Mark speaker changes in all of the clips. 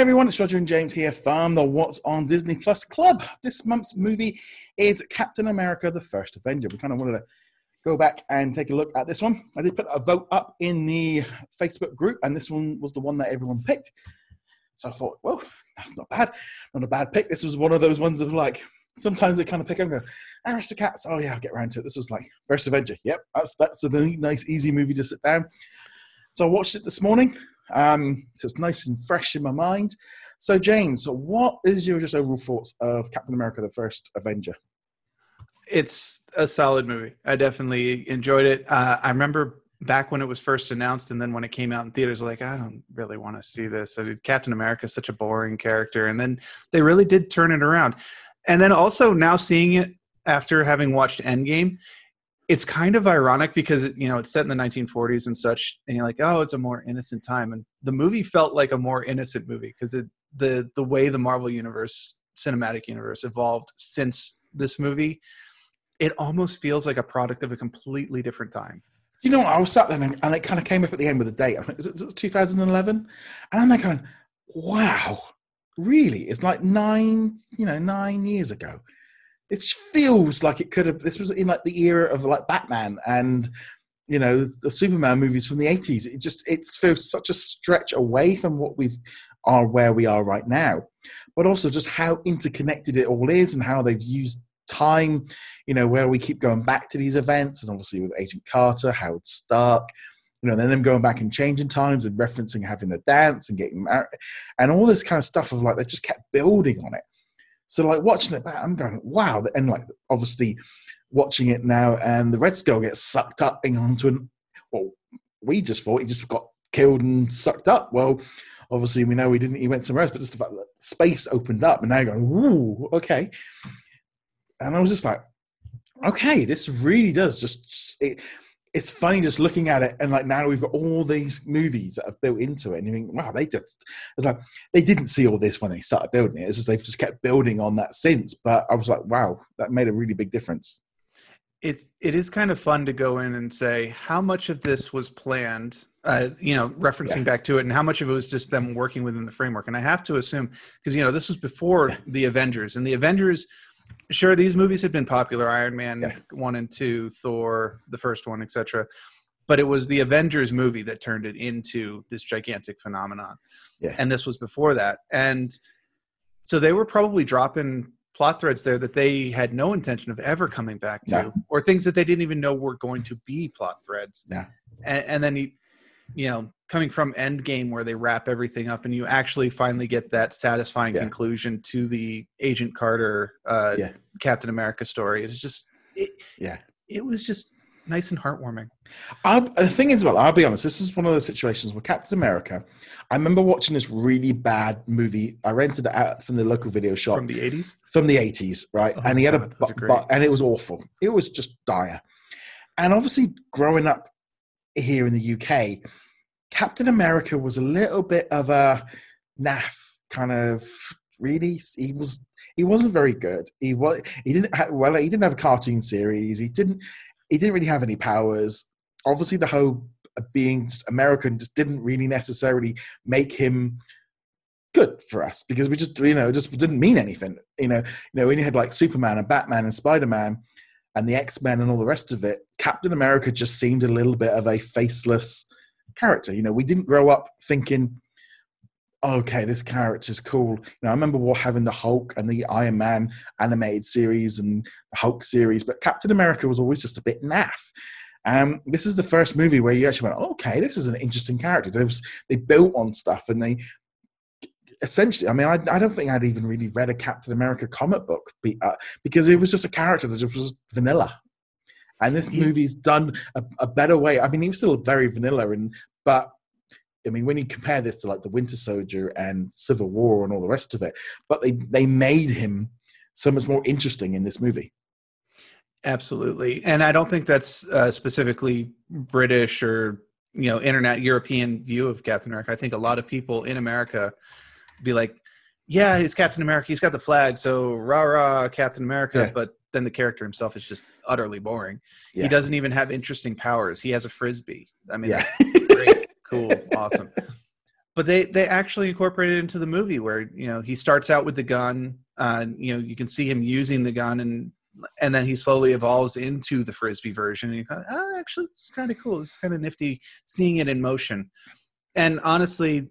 Speaker 1: everyone, it's Roger and James here from the What's on Disney Plus Club. This month's movie is Captain America, the First Avenger. We kind of wanted to go back and take a look at this one. I did put a vote up in the Facebook group, and this one was the one that everyone picked. So I thought, well, that's not bad. Not a bad pick. This was one of those ones of like, sometimes they kind of pick up and go, Aristocats, oh yeah, I'll get around to it. This was like, First Avenger. Yep, that's a nice, easy movie to sit down. So I watched it this morning. So it's nice and fresh in my mind. So James, what is your just overall thoughts of Captain America, the First Avenger?
Speaker 2: It's a solid movie. I definitely enjoyed it. I remember back when it was first announced, and then when it came out in theaters, like, I don't really want to see this. Captain America is such a boring character. And then they really did turn it around. And then also now seeing it after having watched Endgame, it's kind of ironic because it's set in the 1940s and such, and you're like, oh, it's a more innocent time. And the movie felt like a more innocent movie because the way the Marvel universe, cinematic universe, evolved since this movie, it almost feels like a product of a completely different time.
Speaker 1: You know what? I was sat there and it kind of came up at the end with the date. I think, is it 2011? And I'm like going, wow, really? It's like 9 years ago. It feels like it could have. This was in like the era of like Batman and the Superman movies from the 80s. It feels such a stretch away from what where we are right now, but also just how interconnected it all is and how they've used time. Where we keep going back to these events, and obviously with Agent Carter, Howard Stark. Then them going back and changing times and referencing having the dance and getting married and all this kind of stuff of like they just kept building on it. So, like, watching it back, I'm going, wow. And, like, obviously watching it now and the Red Skull gets sucked up onto we just thought he just got killed and sucked up. Well, obviously we know he went somewhere else, but just the fact that space opened up and now you're going, ooh, okay. And I was just like, okay, this really does it's funny just looking at it, and like now we've got all these movies that have built into it, and you think, wow, they didn't see all this when they started building it. It's just they've just kept building on that since. But I was like, wow, that made a really big difference.
Speaker 2: It is kind of fun to go in and say how much of this was planned, referencing back to it, and how much of it was just them working within the framework. And I have to assume, because this was before the Avengers, and the Avengers. Sure, these movies had been popular, Iron Man 1 and 2, Thor, the first one, etc. But it was the Avengers movie that turned it into this gigantic phenomenon. Yeah. And this was before that. And so they were probably dropping plot threads there that they had no intention of ever coming back to, or things that they didn't even know were going to be plot threads. Yeah. And then, coming from Endgame where they wrap everything up and you actually finally get that satisfying conclusion to the Agent Carter, Captain America story. It's just, it was just nice and heartwarming.
Speaker 1: The thing is, I'll be honest, this is one of those situations where Captain America, I remember watching this really bad movie. I rented it out from the local video shop.
Speaker 2: From the 80s?
Speaker 1: From the 80s, right? And he had and it was awful. It was just dire. And obviously growing up here in the UK, Captain America was a little bit of a naff kind of. Really, he wasn't very good. He didn't have a cartoon series. He didn't really have any powers. Obviously, the whole being American just didn't really necessarily make him good for us because we just just didn't mean anything. When you had like Superman and Batman and Spider-Man and the X-Men and all the rest of it, Captain America just seemed a little bit of a faceless character. We didn't grow up thinking, okay, this character's cool. I remember having the Hulk and the Iron Man animated series and the Hulk series, but Captain America was always just a bit naff. This is the first movie where you actually went, okay, this is an interesting character. They built on stuff, and they essentially, I don't think I'd even really read a Captain America comic book because it was just a character that just was vanilla. And this movie's done a better way. He was still very vanilla, but when you compare this to like the Winter Soldier and Civil War and all the rest of it, but they made him so much more interesting in this movie.
Speaker 2: Absolutely. And I don't think that's specifically British or, internet European view of Captain America. I think a lot of people in America be like, yeah, he's Captain America. He's got the flag. So rah, rah, Captain America. Yeah. But then the character himself is just utterly boring. Yeah. He doesn't even have interesting powers. He has a Frisbee. That's great. Cool. Awesome. But they actually incorporated it into the movie where, he starts out with the gun. You can see him using the gun, and then he slowly evolves into the Frisbee version. And you kind of, actually, this is kind of cool. This is kind of nifty seeing it in motion. And honestly,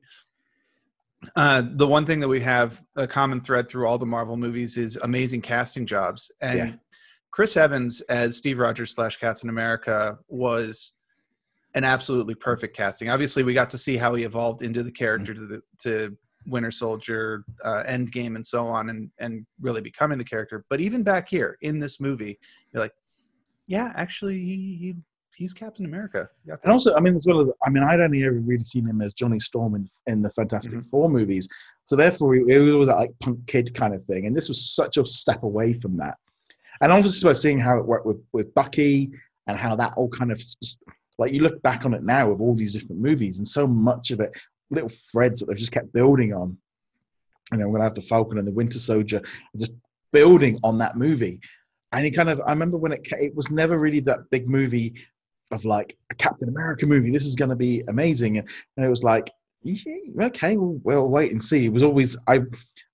Speaker 2: the one thing that we have a common thread through all the Marvel movies is amazing casting jobs. And Chris Evans as Steve Rogers / Captain America was an absolutely perfect casting. Obviously, we got to see how he evolved into the character to Winter Soldier, Endgame, and so on, and really becoming the character. But even back here in this movie, you're like, yeah, actually, he's Captain America.
Speaker 1: And also, as well as, I'd only ever really seen him as Johnny Storm in the Fantastic Four movies. So therefore, it was that like punk kid kind of thing. And this was such a step away from that. And obviously, by seeing how it worked with Bucky and how that all kind of, like, you look back on it now with all these different movies and so much of it, little threads that they've just kept building on. We're going to have the Falcon and the Winter Soldier, just building on that movie. And I remember when it was never really that big movie of like a Captain America movie. This is going to be amazing. And it was like, okay, we'll wait and see. It was always, out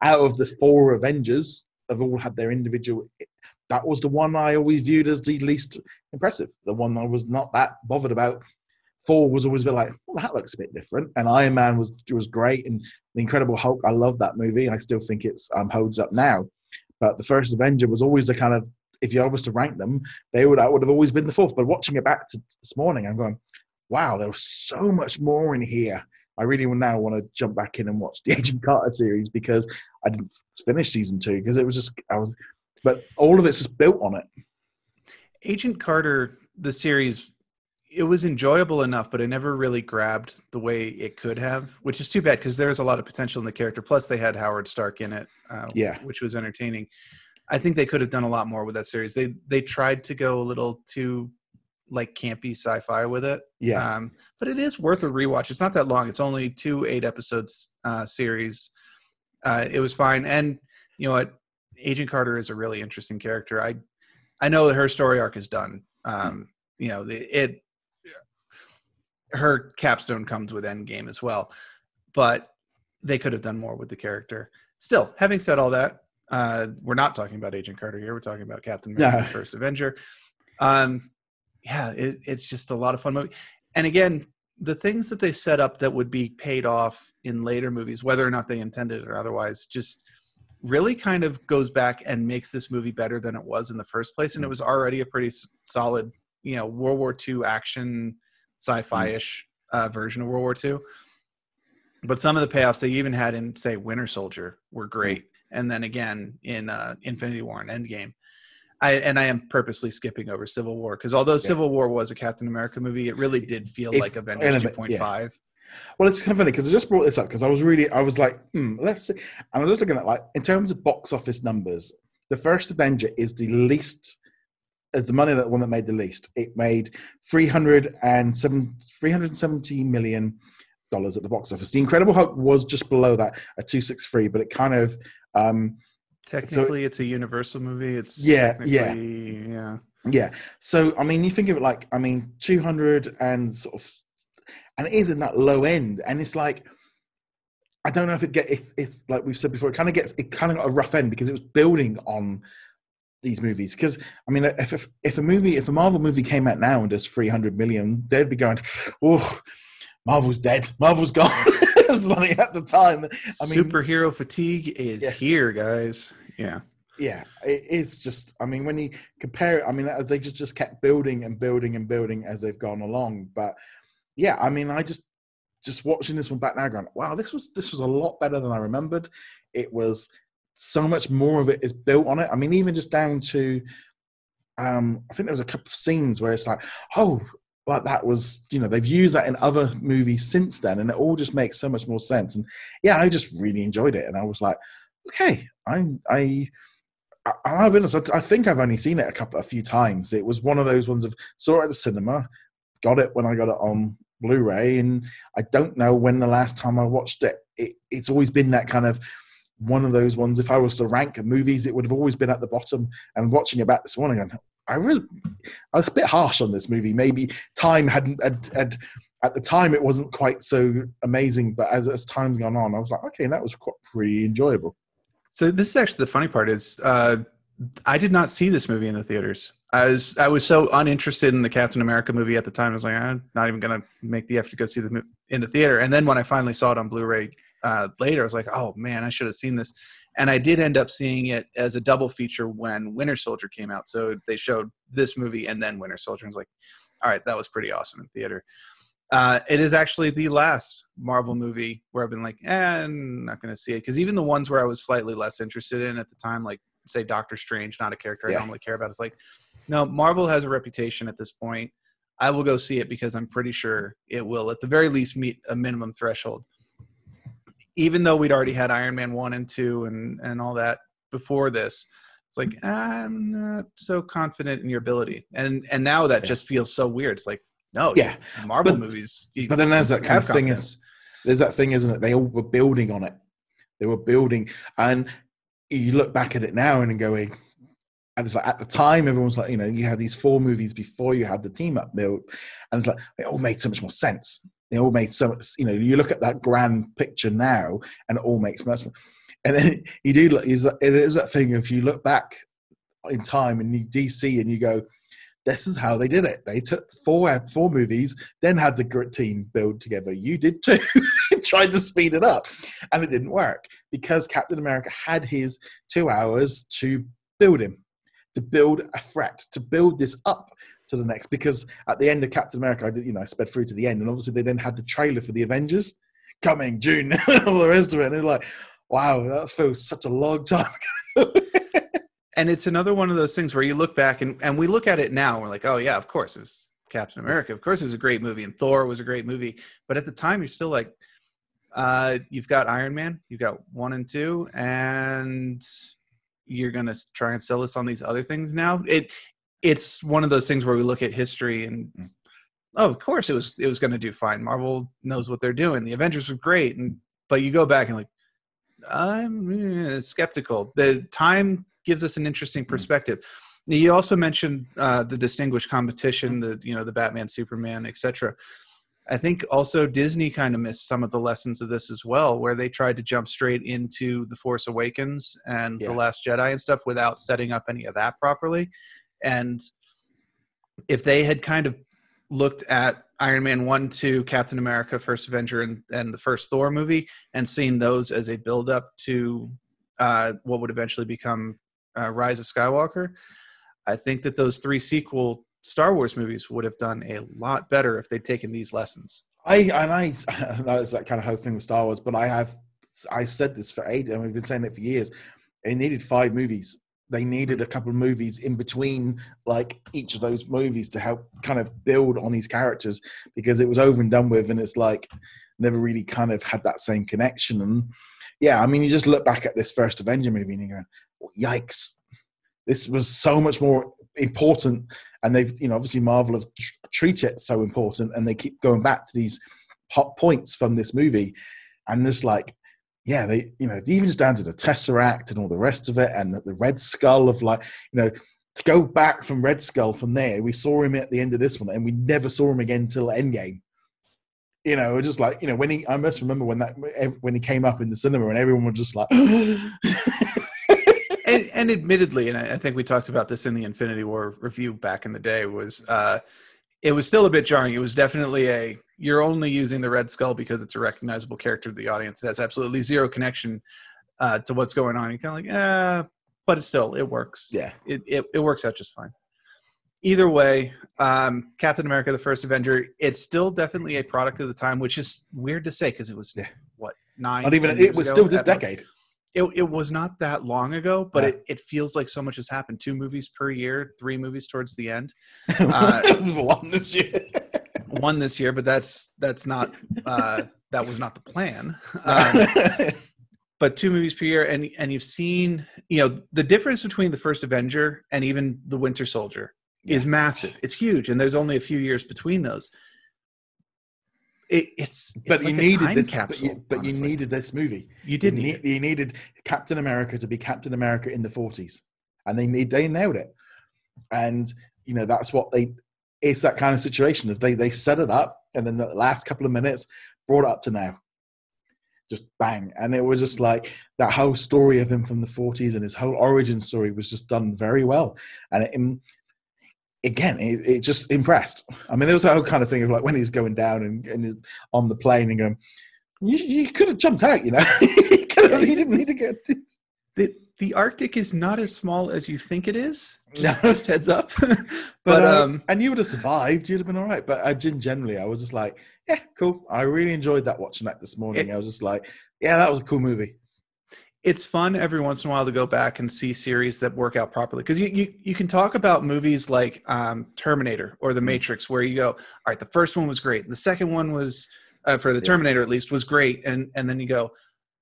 Speaker 1: of the 4 Avengers, have all had their individual. That was the one I always viewed as the least impressive. The one I was not that bothered about. Thor was always a bit like, well, that looks a bit different. And Iron Man was great. And The Incredible Hulk, I love that movie. I still think it's holds up now. But the first Avenger was always the kind of, if I was to rank them, that would have always been the 4th. But watching it back to this morning, I'm going, wow, there was so much more in here. I really now want to jump back in and watch the Agent Carter series because I didn't finish season 2 because it was just, but all of it's just built on it.
Speaker 2: Agent Carter, the series, it was enjoyable enough, but it never really grabbed the way it could have, which is too bad because there's a lot of potential in the character. Plus, they had Howard Stark in it, which was entertaining. I think they could have done a lot more with that series. They tried to go a little too like campy sci-fi with it.
Speaker 1: Yeah.
Speaker 2: But it is worth a rewatch. It's not that long. It's only 2 8-episodes series. It was fine. And you know what? Agent Carter is a really interesting character. I know that her story arc is done. Her capstone comes with Endgame as well, but they could have done more with the character. Still, having said all that, we're not talking about Agent Carter here. We're talking about Captain America, the First Avenger. It's just a lot of fun movie. And again, the things that they set up that would be paid off in later movies, whether or not they intended it or otherwise, just really kind of goes back and makes this movie better than it was in the first place. And it was already a pretty solid, World War II action, sci-fi-ish version of World War II. But some of the payoffs they even had in, say, Winter Soldier were great. And then again in Infinity War and Endgame. I am purposely skipping over Civil War because although Civil War was a Captain America movie, it really did feel like Avengers 2.5. Yeah.
Speaker 1: Well, it's kind of funny because I just brought this up because I was like, let's see. And I was just looking at, like, in terms of box office numbers, the first Avenger is the least, as the money that one that made the least. It made $370 million at the box office. The Incredible Hulk was just below that at 263, but it kind of
Speaker 2: technically it's a Universal movie. It's
Speaker 1: yeah. So you think of it like 200 and sort of, and it is in that low end, and it's like I don't know if it's like we've said before, it kind of got a rough end because it was building on these movies. Because if a Marvel movie came out now and does 300 million, they'd be going, oh, Marvel's dead. Marvel's gone. Like at the time.
Speaker 2: Superhero fatigue is here, guys. Yeah.
Speaker 1: Yeah. It's just, when you compare it, they just kept building and building and building as they've gone along. But yeah, I just watching this one back now going, wow, this was a lot better than I remembered. It was so much more of it is built on it. Even just down to, I think there was a couple of scenes where it's like, oh, like that was, they've used that in other movies since then, and it all just makes so much more sense. And yeah, I just really enjoyed it, and I was like, okay, I'll be honest, I think I've only seen it a few times. It was one of those ones of saw it at the cinema, got it when I got it on Blu-ray, and I don't know when the last time I watched it. It's always been that kind of one of those ones. If I was to rank movies, it would have always been at the bottom. And watching it back this morning, I was a bit harsh on this movie. Maybe time had at the time it wasn't quite so amazing, but as time's gone on, I was like, okay, that was pretty enjoyable.
Speaker 2: So this is actually the funny part is I did not see this movie in the theaters. I was so uninterested in the Captain America movie at the time. I was like, I'm not even going to make the effort to go see the movie in the theater. And then when I finally saw it on Blu-ray later, I was like, oh man, I should have seen this. And I did end up seeing it as a double feature when Winter Soldier came out. So they showed this movie and then Winter Soldier. I was like, all right, that was pretty awesome in theater. It is actually the last Marvel movie where I've been like, I'm not going to see it. Because even the ones where I was slightly less interested in at the time, like say Doctor Strange, not a character I normally care about. It's like, no, Marvel has a reputation at this point. I will go see it because I'm pretty sure it will at the very least meet a minimum threshold. Even though we'd already had Iron Man 1 and 2 and all that before this, it's like, I'm not so confident in your ability. And now that just feels so weird. It's like, no, Marvel movies.
Speaker 1: But then there's that kind of thing there's that thing, isn't it? They all were building on it. They were building. And you look back at it now and going, and it's like at the time, everyone's like, you had these 4 movies before you had the team up build. And it's like, it all made so much more sense. They all made so much, you look at that grand picture now and it all makes much more. And then you do, it is that thing, if you look back in time and you DC and you go, this is how they did it. They took 4 movies, then had the grit team build together. You did too. Tried to speed it up. And it didn't work because Captain America had his 2 hours to build him, to build a threat, to build this up to the next. Because at the end of Captain America, I sped through to the end. And obviously they then had the trailer for the Avengers coming June, all the rest of it. And they're like, wow, that feels such a long time ago.
Speaker 2: And it's another one of those things where you look back and we look at it now. And we're like, oh, yeah, of course it was Captain America. Of course it was a great movie. And Thor was a great movie. But at the time, you're still like, you've got Iron Man, you've got 1 and 2, and you're going to try and sell us on these other things now. It's one of those things where we look at history and, oh, of course it was going to do fine. Marvel knows what they're doing. The Avengers were great. But you go back and like, I'm skeptical. The time gives us an interesting perspective. You also mentioned the distinguished competition, the Batman, Superman, etc. I think also Disney kind of missed some of the lessons of this as well, where they tried to jump straight into The Force Awakens and The Last Jedi and stuff without setting up any of that properly. And if they had kind of looked at Iron Man 1, 2, Captain America, First Avenger, and the first Thor movie and seen those as a build-up to what would eventually become Rise of Skywalker, I think that those 3 sequel Star Wars movies would have done a lot better if they'd taken these lessons. I
Speaker 1: know it's that kind of whole thing with Star Wars, but I've said this for ages, and we've been saying it for years. It needed 5 movies. They needed a couple of movies in between, like each of those movies, to help kind of build on these characters, because it was over and done with, and it's like never really kind of had that same connection. And yeah, I mean, you just look back at this first Avenger movie and you go, yikes, this was so much more important. And they've, obviously Marvel have treated it so important, and they keep going back to these hot points from this movie. And just like, yeah, they, even just down to the Tesseract and all the rest of it, and the Red Skull of like, to go back from Red Skull from there, we saw him at the end of this one, and we never saw him again till Endgame. Just like, when I must remember when he came up in the cinema and everyone was just like,
Speaker 2: and admittedly, and I think we talked about this in the Infinity War review back in the day, was it was still a bit jarring. It was definitely you're only using the Red Skull because it's a recognizable character to the audience. It has absolutely zero connection to what's going on. You're kind of like, but it works.
Speaker 1: Yeah.
Speaker 2: It works out just fine. Either way, Captain America, the First Avenger, it's still definitely a product of the time, which is weird to say because it was, 9?
Speaker 1: Not even, it was still this decade.
Speaker 2: It was not that long ago, but it feels like so much has happened. 2 movies per year, 3 movies towards the end.
Speaker 1: 1 this year.
Speaker 2: 1 this year, but that's not that was not the plan. But 2 movies per year, and you've seen the difference between the first Avenger and even the Winter Soldier is massive. It's huge, and there's only a few years between those. It's
Speaker 1: but
Speaker 2: like
Speaker 1: you needed this
Speaker 2: capsule,
Speaker 1: but you needed this movie.
Speaker 2: You
Speaker 1: needed Captain America to be Captain America in the 40s, and they nailed it. And that's what they it's that kind of situation. If they set it up, and then the last couple of minutes brought it up to now, just bang, and it was just like that whole story of him from the 40s and his whole origin story was just done very well, and it just impressed. I mean, there was that whole kind of thing of like when he's going down and on the plane and going, you could have jumped out, you know. You didn't need to get
Speaker 2: the Arctic is not as small as you think it is. Just heads up.
Speaker 1: but and you would have survived. You'd have been all right. But generally, I was just like, yeah, cool. I really enjoyed watching that this morning. I was just like, yeah, that was a cool movie.
Speaker 2: It's fun every once in a while to go back and see series that work out properly, because you can talk about movies like Terminator or The Matrix, where you go, all right, the first one was great, and the second one was for the Terminator at least was great, and then you go,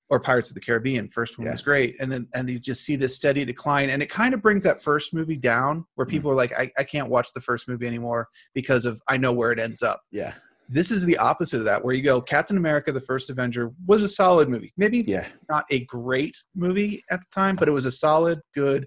Speaker 2: or Pirates of the Caribbean, first one was great, and you just see this steady decline, and it kind of brings that first movie down, where people are like, I can't watch the first movie anymore because of I know where it ends up.
Speaker 1: Yeah.
Speaker 2: This is the opposite of that, where you go, Captain America, the First Avenger was a solid movie. Maybe not a great movie at the time, but it was a solid, good,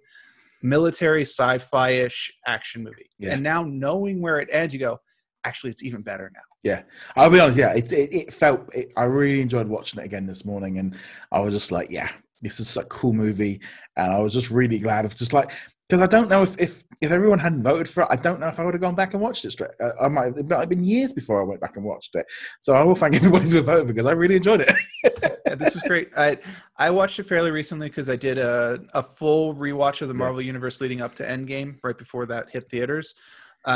Speaker 2: military, sci-fi-ish action movie. Yeah. And now knowing where it ends, you go, actually, it's even better now.
Speaker 1: Yeah, I'll be honest. Yeah, it felt. I really enjoyed watching it again this morning, and I was just like, yeah, this is a cool movie, and I was just really glad of just like, because I don't know if everyone hadn't voted for it, I don't know if I would have gone back and watched it straight. It might have been years before I went back and watched it. So I will thank everybody for voting because I really enjoyed it.
Speaker 2: Yeah, this was great. I watched it fairly recently because I did a full rewatch of the Marvel Universe leading up to Endgame right before that hit theaters.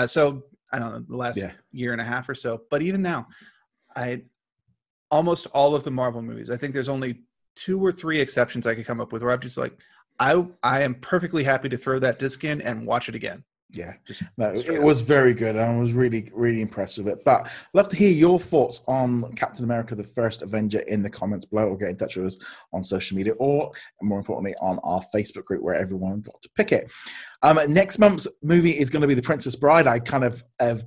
Speaker 2: So I don't know, the last year and a half or so. But even now, almost all of the Marvel movies, I think there's only 2 or 3 exceptions I could come up with where I'm just like, I am perfectly happy to throw that disc in and watch it again.
Speaker 1: Yeah, it was very good. I was really, really impressed with it. But I'd love to hear your thoughts on Captain America, the First Avenger in the comments below, or get in touch with us on social media, or more importantly, on our Facebook group where everyone got to pick it. Next month's movie is going to be The Princess Bride. I kind of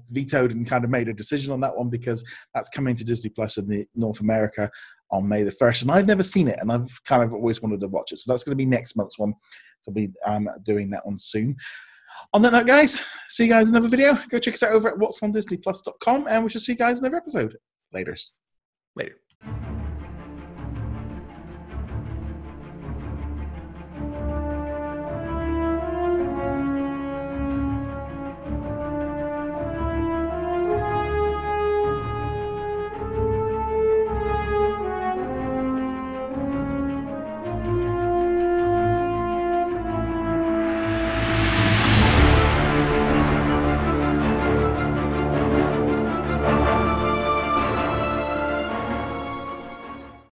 Speaker 1: vetoed and kind of made a decision on that one because that's coming to Disney Plus in North America on May the 1st. And I've never seen it, and I've kind of always wanted to watch it. So that's going to be next month's one. So I'll be doing that one soon. On that note, guys, see you guys in another video. Go check us out over at whatsondisneyplus.com, and we shall see you guys in another episode. Later.